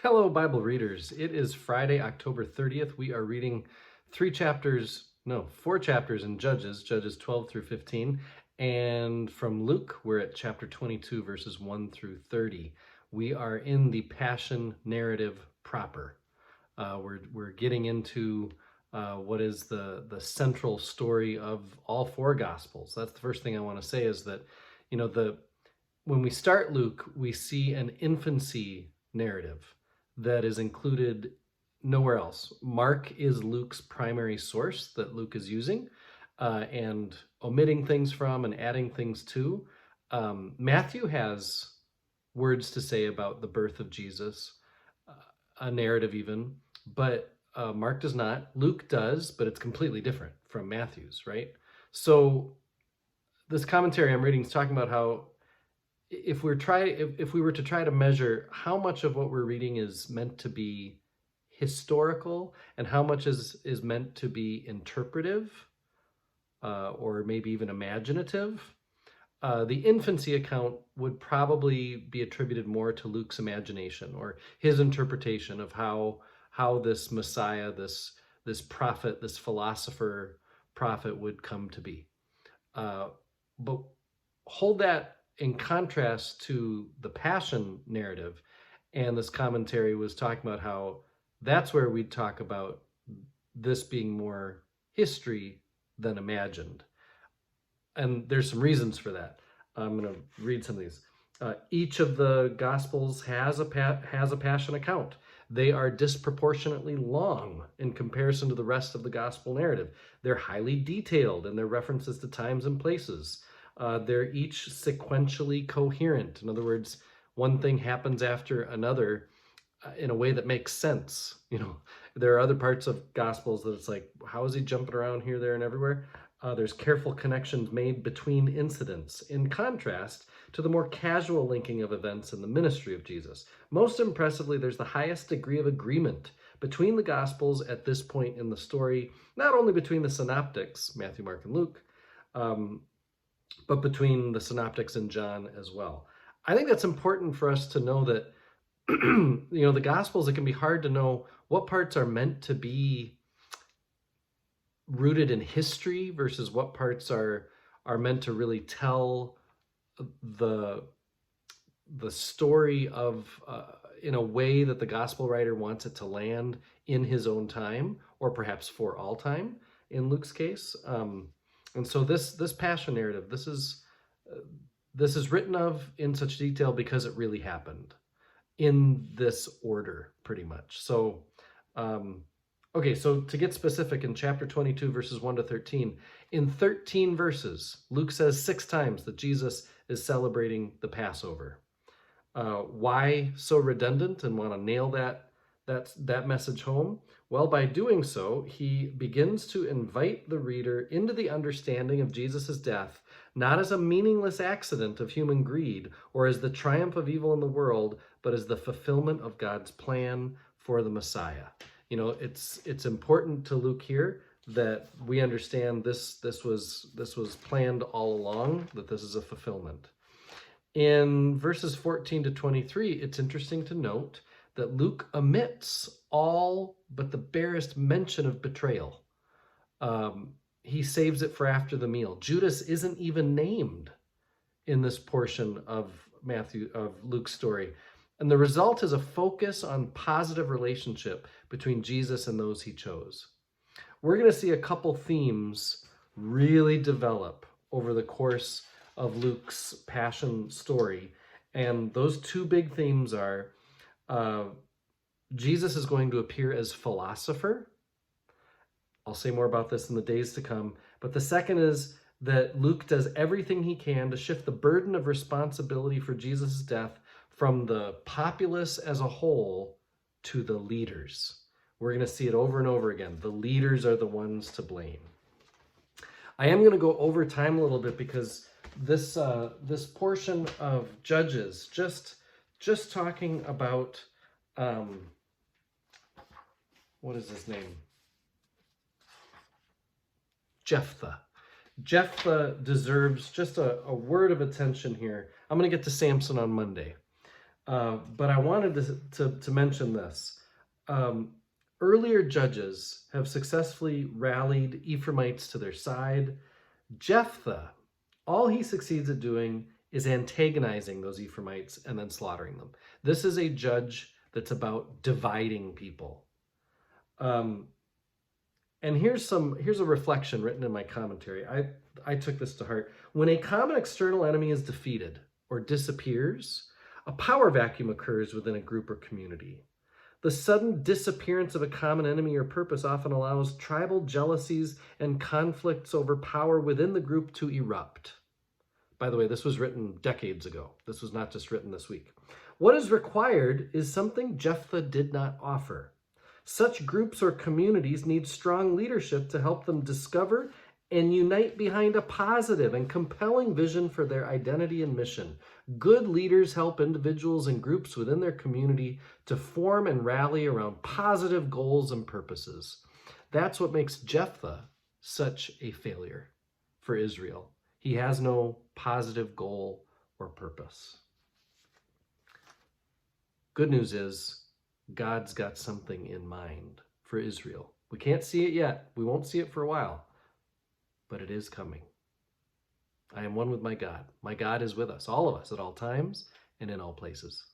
Hello, Bible readers. It is Friday, October 30th. We are reading four chapters in Judges 12 through 15. And from Luke, we're at chapter 22, verses 1 through 30. We are in the Passion narrative proper. We're getting into what is the central story of all four Gospels. That's the first thing I want to say is that, when we start Luke, we see an infancy narrative that is included nowhere else. Mark is Luke's primary source that Luke is using and omitting things from and adding things to. Matthew has words to say about the birth of Jesus, a narrative even, but Mark does not. Luke does, but it's completely different from Matthew's, right? So this commentary I'm reading is talking about how if we were to try to measure how much of what we're reading is meant to be historical and how much is meant to be interpretive or maybe even imaginative, the infancy account would probably be attributed more to Luke's imagination or his interpretation of how this Messiah, this prophet, this philosopher prophet would come to be. But hold that in contrast to the Passion narrative, and this commentary was talking about how that's where we'd talk about this being more history than imagined. And there's some reasons for that. I'm going to read some of these. Each of the Gospels has a Passion account. They are disproportionately long in comparison to the rest of the Gospel narrative. They're highly detailed in their references to times and places. They're each sequentially coherent. In other words, one thing happens after another in a way that makes sense. There are other parts of Gospels that it's like, how is he jumping around here, there, and everywhere? There's careful connections made between incidents, in contrast to the more casual linking of events in the ministry of Jesus. Most impressively, there's the highest degree of agreement between the Gospels at this point in the story, not only between the synoptics, Matthew, Mark, and Luke, but between the synoptics and John as well. I think that's important for us to know that, the Gospels, it can be hard to know what parts are meant to be rooted in history versus what parts are meant to really tell the story of in a way that the gospel writer wants it to land in his own time, or perhaps for all time in Luke's case. And so this Passion narrative, this is written of in such detail because it really happened in this order, pretty much. So okay, so to get specific, in chapter 22, verses 1 to 13, in 13 verses, Luke says 6 times that Jesus is celebrating the Passover. Why so redundant and want to nail that message home? Well, by doing so, he begins to invite the reader into the understanding of Jesus' death, not as a meaningless accident of human greed or as the triumph of evil in the world, but as the fulfillment of God's plan for the Messiah. It's important to Luke here that we understand this was planned all along, that this is a fulfillment. In verses 14 to 23, it's interesting to note that Luke omits all but the barest mention of betrayal. He saves it for after the meal. Judas isn't even named in this portion of Luke's story. And the result is a focus on positive relationship between Jesus and those he chose. We're going to see a couple themes really develop over the course of Luke's Passion story. And those two big themes are Jesus is going to appear as philosopher. I'll say more about this in the days to come. But the second is that Luke does everything he can to shift the burden of responsibility for Jesus' death from the populace as a whole to the leaders. We're going to see it over and over again. The leaders are the ones to blame. I am going to go over time a little bit because this portion of Judges, just talking about what is his name? Jephthah. Jephthah deserves just a word of attention here. I'm going to get to Samson on Monday. But I wanted to mention this. Earlier judges have successfully rallied Ephraimites to their side. Jephthah, all he succeeds at doing is antagonizing those Ephraimites and then slaughtering them. This is a judge that's about dividing people. And here's a reflection written in my commentary. I took this to heart. When a common external enemy is defeated or disappears, a power vacuum occurs within a group or community. The sudden disappearance of a common enemy or purpose often allows tribal jealousies and conflicts over power within the group to erupt. By the way, this was written decades ago. This was not just written this week. What is required is something Jephthah did not offer. Such groups or communities need strong leadership to help them discover and unite behind a positive and compelling vision for their identity and mission. Good leaders help individuals and groups within their community to form and rally around positive goals and purposes. That's what makes Jephthah such a failure for Israel. He has no positive goal or purpose. Good news is God's got something in mind for Israel. We can't see it yet. We won't see it for a while, but it is coming. I am one with my God. My God is with us, all of us, at all times and in all places.